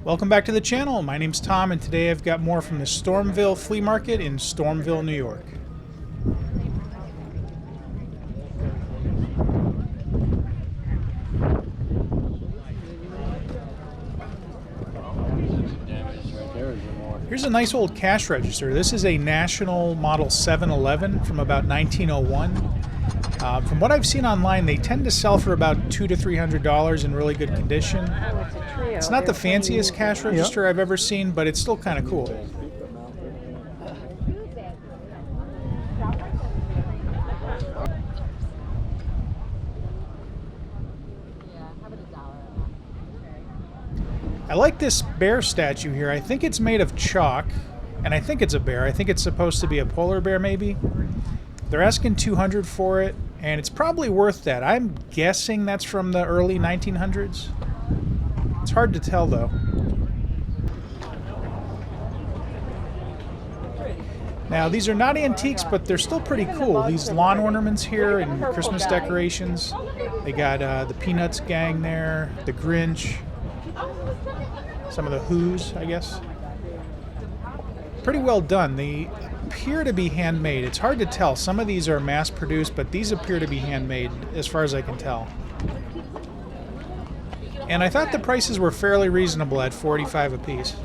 Welcome back to the channel. My name's Tom, and today I've got more from the Stormville Flea Market in Stormville, New York. Here's a nice old cash register. This is a National Model 711 from about 1901. From what I've seen online, they tend to sell for about $200 to $300 in really good condition. It's not the fanciest cash register I've ever seen, but it's still kind of cool. I like this bear statue here. I think it's made of chalk, and I think it's a bear. I think it's supposed to be a polar bear, maybe. They're asking $200 for it, and it's probably worth that. I'm guessing that's from the early 1900s. It's hard to tell, though. Now, these are not antiques, but they're still pretty cool. These lawn ornaments here and Christmas decorations. They got the Peanuts gang there, the Grinch, some of the Who's, I guess. Pretty well done. They appear to be handmade. It's hard to tell. Some of these are mass-produced, but these appear to be handmade, as far as I can tell. And I thought the prices were fairly reasonable at $45 a piece.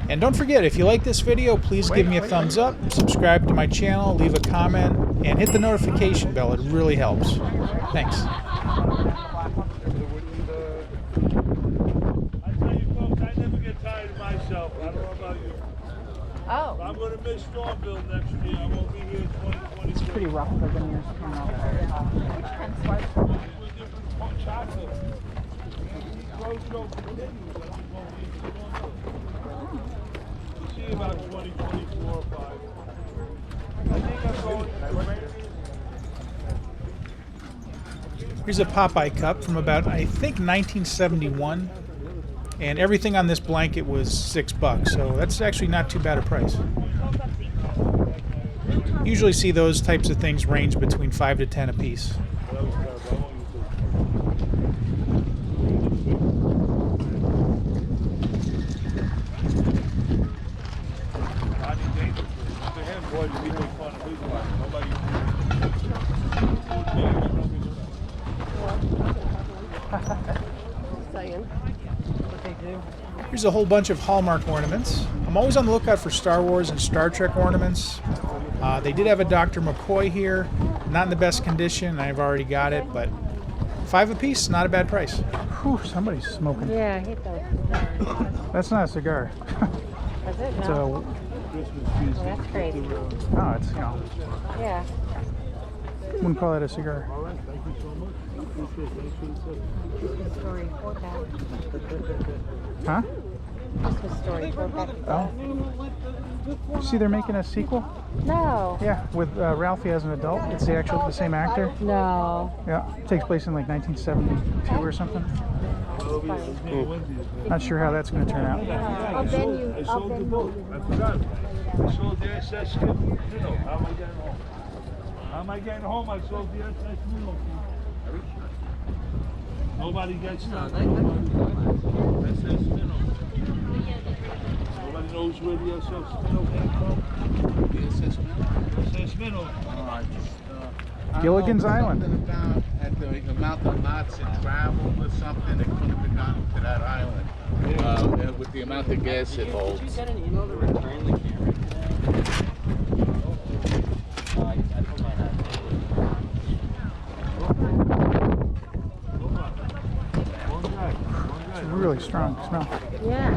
And don't forget, if you like this video, please give me a thumbs up, subscribe to my channel, leave a comment, and hit the notification bell. It really helps. Thanks. Oh. I'm going to miss Stormville next year. I won't be here in 2020. It's pretty rough for the years to come out. Which kind of sweat? With different chocolate. These don't continue. We'll see you about 2024 or 5. I think I'm going. Here's a Popeye cup from about, I think, 1971. And everything on this blanket was $6, so that's actually not too bad a price. Usually see those types of things range between $5 to $10 a piece. Here's a whole bunch of Hallmark ornaments. I'm always on the lookout for Star Wars and Star Trek ornaments. They did have a Dr. McCoy here. Not in the best condition. I've already got it, but $5 a piece, not a bad price. Whew, somebody's smoking. Yeah, I hate those. That's not a cigar. Is it? It's No. Oh, that's crazy. Oh, it's, you know, Yeah. wouldn't call that a cigar. Christmas story 4-pack. Huh? Christmas story 4-pack. Oh. You see they're making a sequel? No. Yeah, with Ralphie as an adult. It's the same actor. No. Yeah, it takes place in like 1972 or something. Not sure how that's going to turn out. I'll bend you. I sold the boat. I forgot. I sold the SS minnow. How am I getting home? How am I getting home? I sold the SS minnow. Nobody gets that. SS minnow. Nobody knows where the SS minnow came from? The SS minnow? SS minnow. Gilligan's Island. About at the amount of knots it traveled or something, it couldn't have gotten to that island with the amount of gas it holds. Did you get an email to return the camera today? I put mine out. It's a really strong smell. Yeah.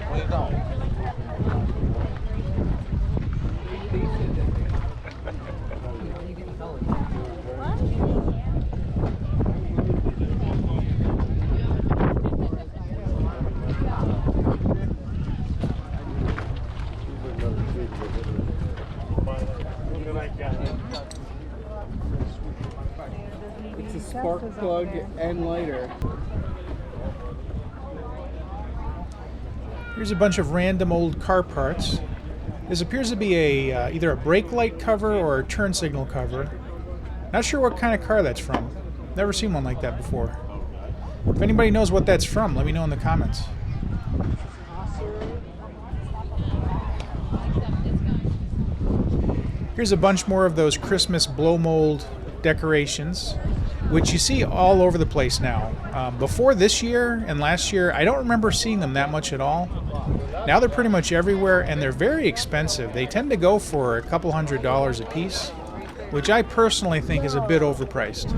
Where you going? plug and lighter. Here's a bunch of random old car parts. This appears to be a either a brake light cover or a turn signal cover. Not sure what kind of car that's from. Never seen one like that before. If anybody knows what that's from, let me know in the comments. Here's a bunch more of those Christmas blow mold decorations, which you see all over the place now. Before this year and last year, I don't remember seeing them that much at all. Now they're pretty much everywhere, and they're very expensive. They tend to go for a couple $100 a piece, which I personally think is a bit overpriced.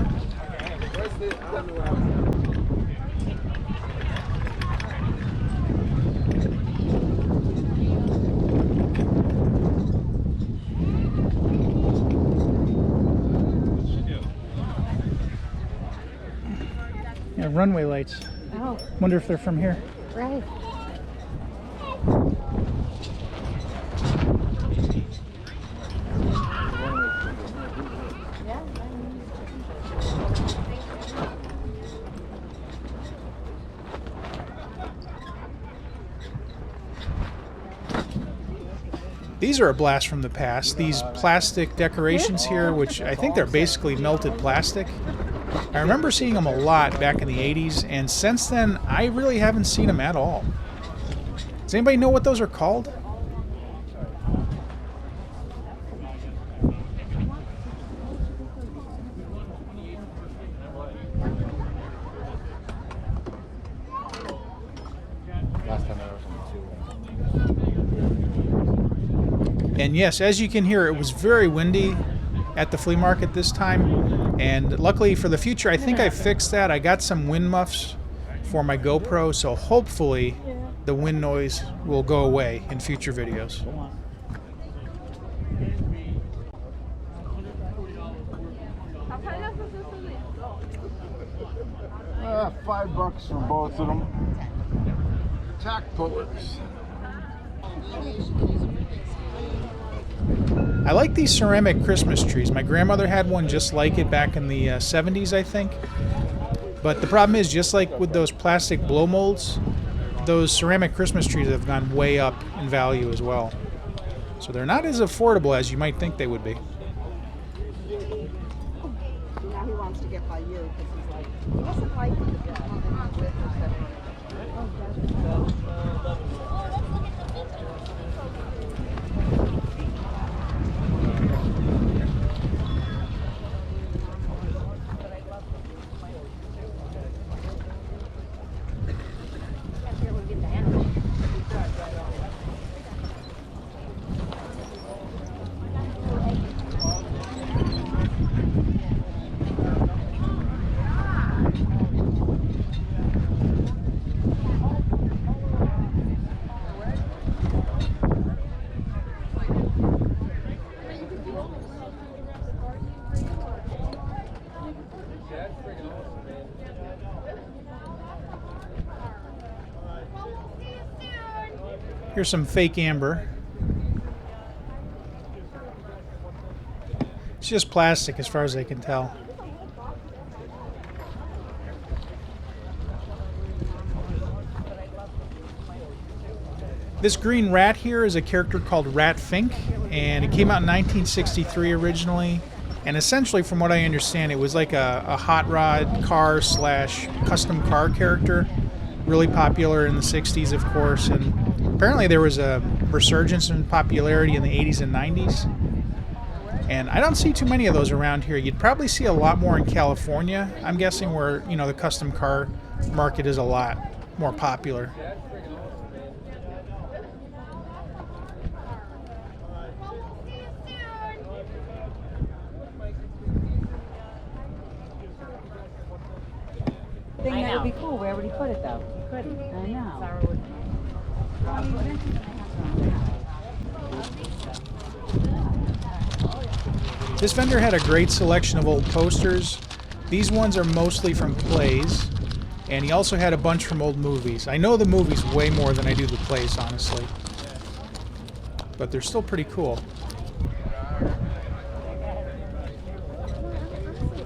Yeah, runway lights. Oh, Wonder if they're from here. right. These are a blast from the past. These plastic decorations here, which I think they're basically melted plastic. I remember seeing them a lot back in the 80s, and since then, I really haven't seen them at all. Does anybody know what those are called? Last time I was on the 2. And yes, as you can hear, it was very windy at the flea market this time. And luckily for the future, I think I fixed that. I got some wind muffs for my GoPro, so hopefully the wind noise will go away in future videos. $5 for both of them. Tack pullers. I like these ceramic Christmas trees. My grandmother had one just like it back in the 70s, I think. But the problem is, just like with those plastic blow molds, those ceramic Christmas trees have gone way up in value as well. So they're not as affordable as you might think they would be. Now he wants to get by you because he's like, he doesn't like when the people on the with or Here's some fake amber. It's just plastic as far as I can tell. This green rat here is a character called Rat Fink, and it came out in 1963 originally. And essentially, from what I understand, it was like a hot rod car slash custom car character. Really popular in the 60s, of course, and apparently there was a resurgence in popularity in the 80s and 90s. And I don't see too many of those around here. You'd probably see a lot more in California, I'm guessing, where, you know, the custom car market is a lot more popular. thing that would be cool. Where would he put it though? He couldn't. I know. This vendor had a great selection of old posters. These ones are mostly from plays, and he also had a bunch from old movies. I know the movies way more than I do the plays, honestly, but they're still pretty cool.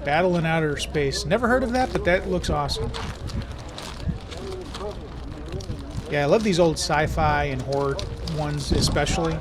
Battle in Outer Space. Never heard of that, but that looks awesome. Yeah, I love these old sci-fi and horror ones especially.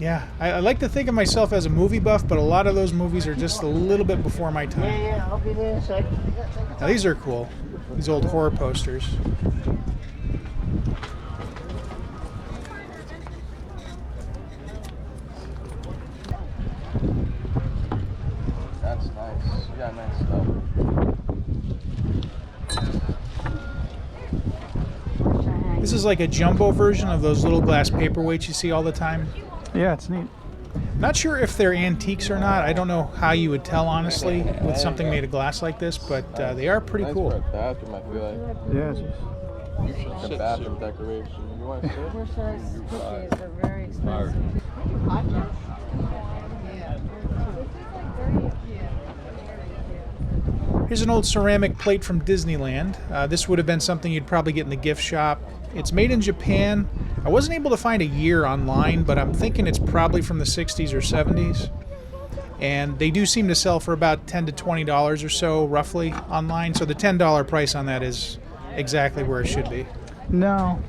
Yeah, I like to think of myself as a movie buff, but a lot of those movies are just a little bit before my time. Yeah, I'll be there in a sec. Now, these are cool. These old horror posters. That's nice. You got nice stuff. This is like a jumbo version of those little glass paperweights you see all the time. Yeah, it's neat. Not sure if they're antiques or not. I don't know how you would tell, honestly, with something made of glass like this, but they are pretty Nice cool. for a bathroom, I feel like. Yeah, it's Like a bathroom decoration. You want to sit? We're they're very expensive. Here's an old ceramic plate from Disneyland. This would have been something you'd probably get in the gift shop. It's made in Japan. I wasn't able to find a year online, but I'm thinking it's probably from the 60s or 70s. And they do seem to sell for about $10 to $20 or so, roughly, online. So the $10 price on that is exactly where it should be. no.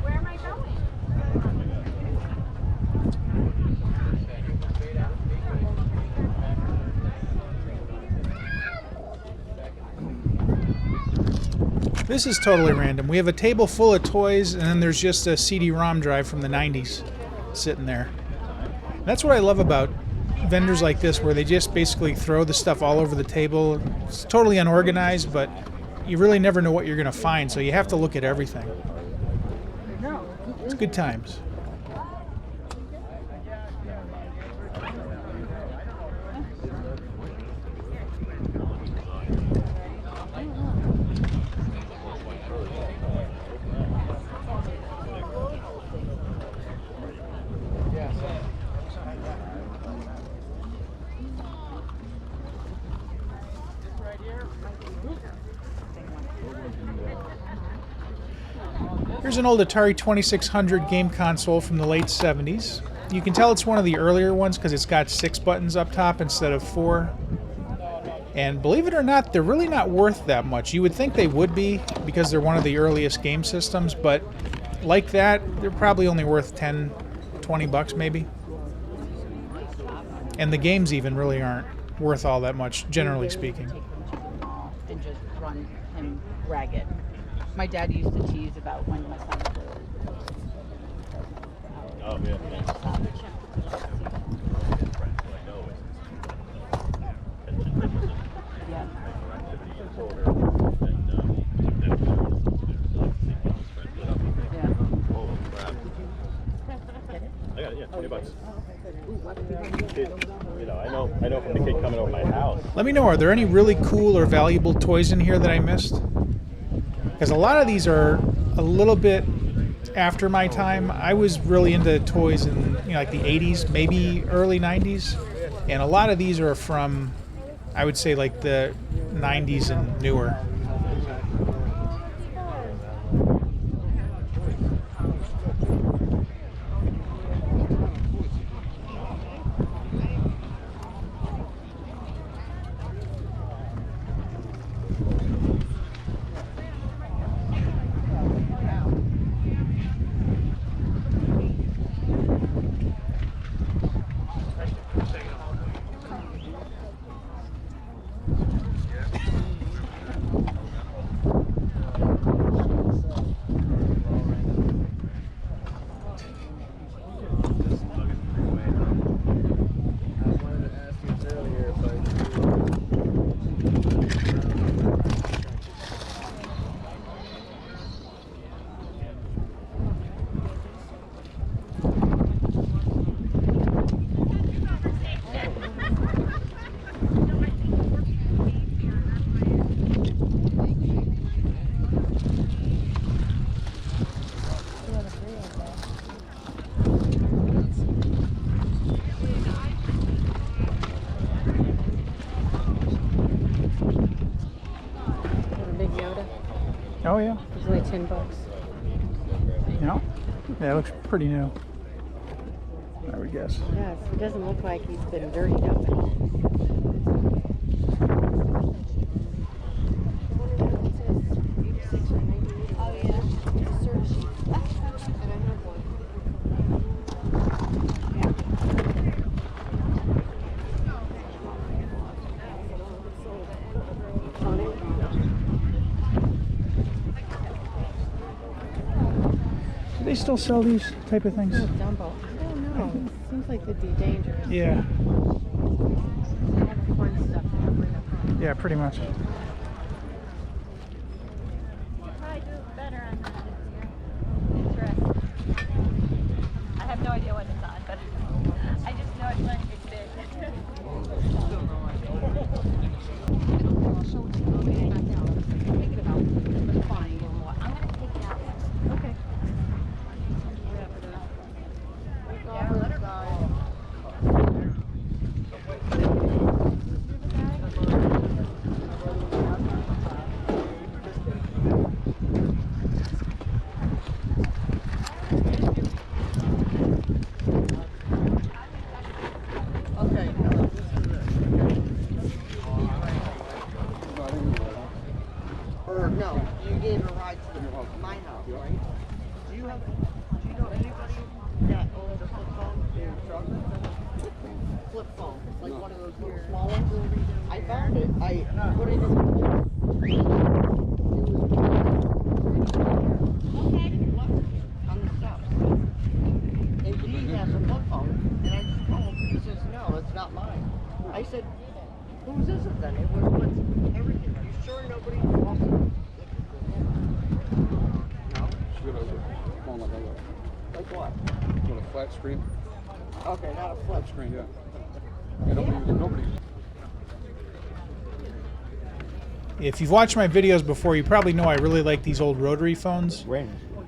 Where am I going? This is totally random. We have a table full of toys, and then there's just a CD-ROM drive from the 90s sitting there. That's what I love about vendors like this, where they just basically throw the stuff all over the table. It's totally unorganized, but you really never know what you're going to find, so you have to look at everything. It's good times. Here's an old Atari 2600 game console from the late 70s. You can tell it's one of the earlier ones because it's got 6 buttons up top instead of 4. And believe it or not, they're really not worth that much. You would think they would be because they're one of the earliest game systems, but like that, they're probably only worth 10, 20 bucks maybe. And the games even really aren't worth all that much, generally speaking. And just run him ragged. My dad used to tease about when my son was Oh, yeah. yeah. Yeah. I got it, yeah, $20. Kid, you know, I know from the kid coming over my house. Let me know, are there any really cool or valuable toys in here that I missed? Because a lot of these are a little bit after my time. I was really into toys in like the 80s, maybe early 90s. And a lot of these are from, I would say, like the 90s and newer. Oh yeah. It's only $10. Yeah. Yeah, it looks pretty new. I would guess. Yes, it doesn't look like he's been dirtied up at all. Oh, yeah. It's a service sheet. And I have one. Do they still sell these type of things? Dumbo. I don't know. Seems like it'd be dangerous. Yeah. All the fun stuff that I bring up. Yeah, pretty much. Probably do better on that this year. Interesting. I have no idea what it's on, but I just know it's going to be big. I'll show it to you when we get back out. I'm thinking about buying more. I'm going to take it out. Okay. Or no, you gave a ride to my house, right? Do you know anybody that owns a flip phone in your truck? Flip phone, like one of those little small ones. I found it. I put it in the hole. On the steps. And he has a flip phone, and I just called him. He says, no, it's not mine. I said, whose is it then? It was with everything. Are you sure nobody lost it? No? Like what? Want a flat screen? Okay, not a flip. Screen, yeah. Yeah, nobody. If you've watched my videos before, you probably know I really like these old rotary phones.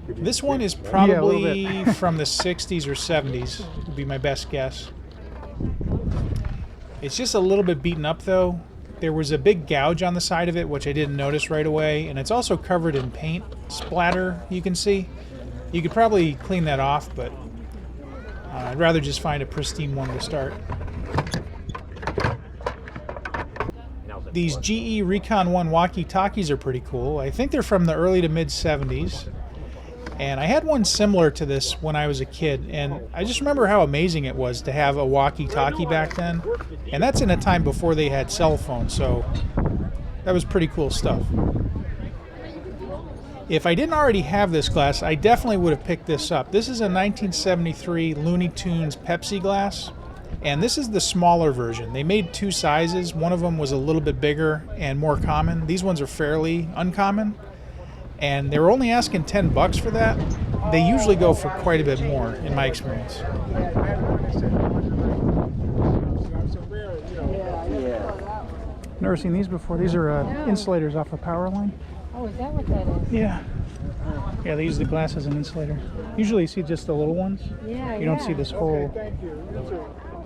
This one is probably from the 60s or 70s, would be my best guess. It's just a little bit beaten up though. There was a big gouge on the side of it, which I didn't notice right away, and it's also covered in paint splatter, you can see. You could probably clean that off, but I'd rather just find a pristine one to start. These GE Recon 1 walkie-talkies are pretty cool. I think they're from the early to mid 70s. And I had one similar to this when I was a kid, and I just remember how amazing it was to have a walkie-talkie back then. And that's in a time before they had cell phones, so that was pretty cool stuff. If I didn't already have this glass, I definitely would have picked this up. This is a 1973 Looney Tunes Pepsi glass, and this is the smaller version. They made two sizes. One of them was a little bit bigger and more common. These ones are fairly uncommon. And they were only asking $10 for that. They usually go for quite a bit more, in my experience. Never seen these before. These are insulators off a power line. Oh, is that what that is? Yeah. Yeah, they use the glass as an insulator. Usually you see just the little ones. Yeah, You don't see this whole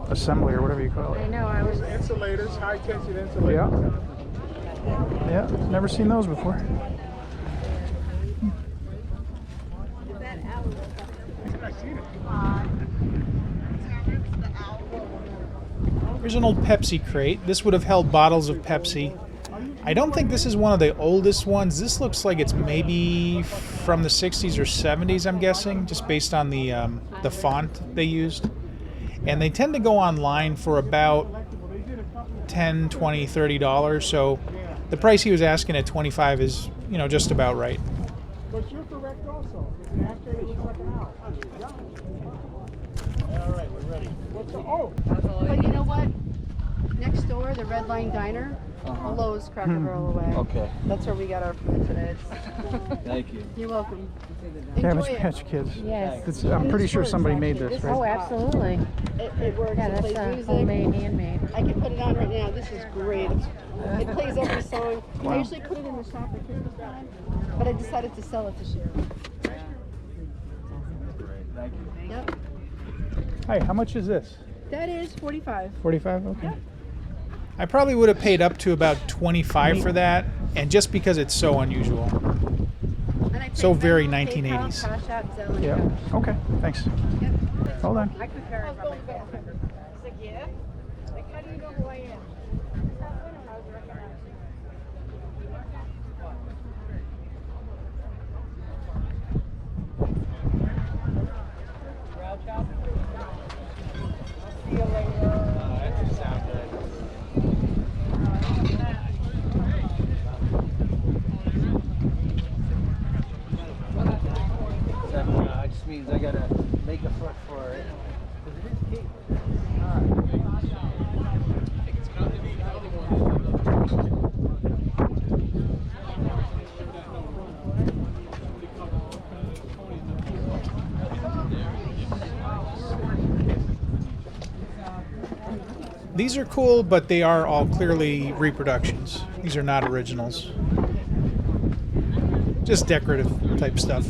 assembly or whatever you call I it. know, I was... Insulators, high tension insulators. Yeah. Yeah, never seen those before. Here's an old Pepsi crate. This would have held bottles of Pepsi. I don't think this is one of the oldest ones. This looks like it's maybe from the 60s or 70s, I'm guessing, just based on the font they used. And they tend to go online for about $10, $20, $30. So the price he was asking at $25 is, just about right. But you're correct also. After it looks like an hour. All right, we're ready. But you know what? Next door, the Red Line Diner, Lowe's Cracker Barrel away. Okay. That's where we got our food today. Thank you. You're welcome. Cabbage Enjoy it. Patch Kids. Yes. I'm pretty sure somebody made this, Oh, right? absolutely. It works. Yeah, It that's plays music. homemade, handmade. I can put it on right now. This is great. It plays every song. I usually put it in the shop at Christmas time, but I decided to sell it this year. Thank you. Yep. Hi, how much is this? That is 45. 45? Okay. I probably would have paid up to about $25 for that, and just because it's so unusual. So very PayPal, 1980s. Cash App, Zelle, and Yeah. Cash. Okay. Thanks. Hold on. I could verify my phone. How do you know who I am? It just means I gotta make a foot for it. 'Cause it is cake. These are cool, but they are all clearly reproductions. These are not originals. Just decorative type stuff.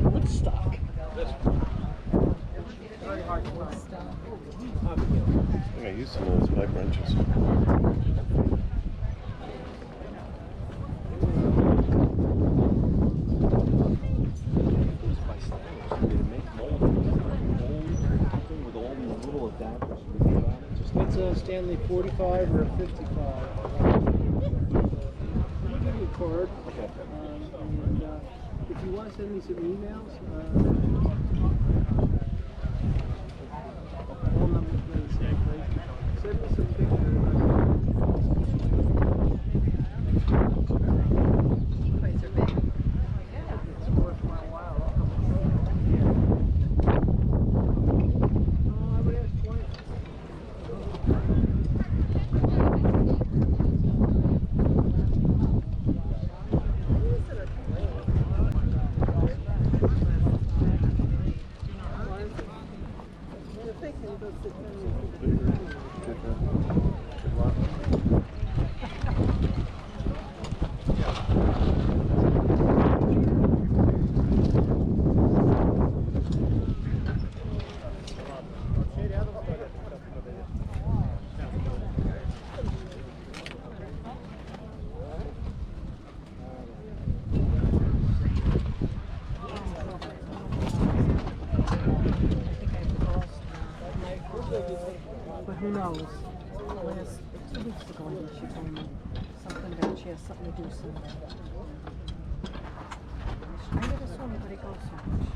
Woodstock. I used some of those pipe wrenches. It's a Stanley 45 or a 55. I'll give you a card. Okay. And if you want to send me some emails, all numbers are the same place. Send me some pictures. Plates are big. It's worth my while. I would ask 20. But who knows? Last 2 weeks ago, I think she told me something about she has something to do soon. I never saw anybody go so much.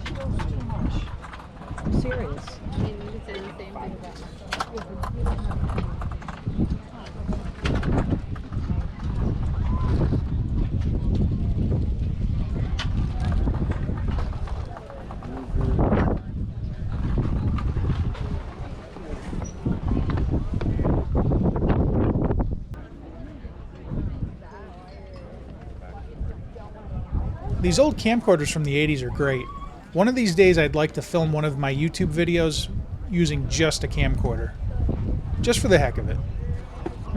She goes too much. I'm serious. I mean, you could say the same thing about These old camcorders from the 80s are great. One of these days I'd like to film one of my YouTube videos using just a camcorder. Just for the heck of it.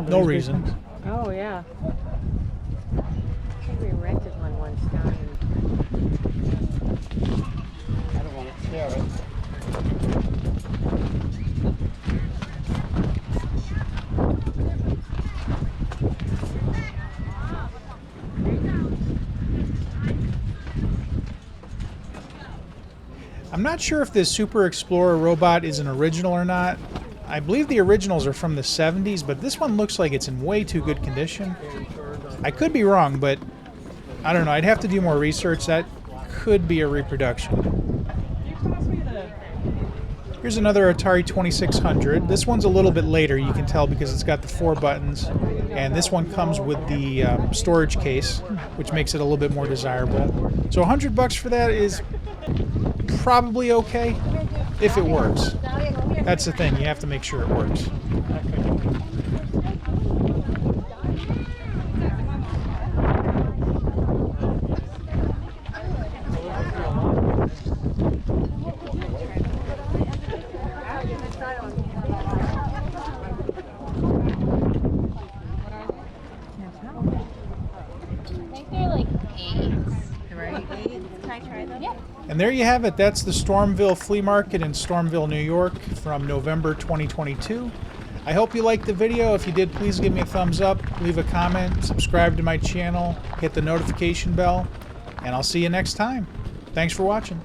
No reason. Oh, yeah. We rented one once down in... I don't want to scare it. I'm not sure if this Super Explorer robot is an original or not. I believe the originals are from the 70s, but this one looks like it's in way too good condition. I could be wrong, but I don't know. I'd have to do more research. That could be a reproduction. Here's another Atari 2600. This one's a little bit later, you can tell, because it's got the 4 buttons. And this one comes with the storage case, which makes it a little bit more desirable. So $100 for that is probably okay, if it works. That's the thing, you have to make sure it works. I think they're like 8. right. Can I try them? Yeah. And there you have it. That's the Stormville Flea Market in Stormville, New York from November 2022. I hope you liked the video. If you did, please give me a thumbs up, leave a comment, subscribe to my channel, hit the notification bell, and I'll see you next time. Thanks for watching.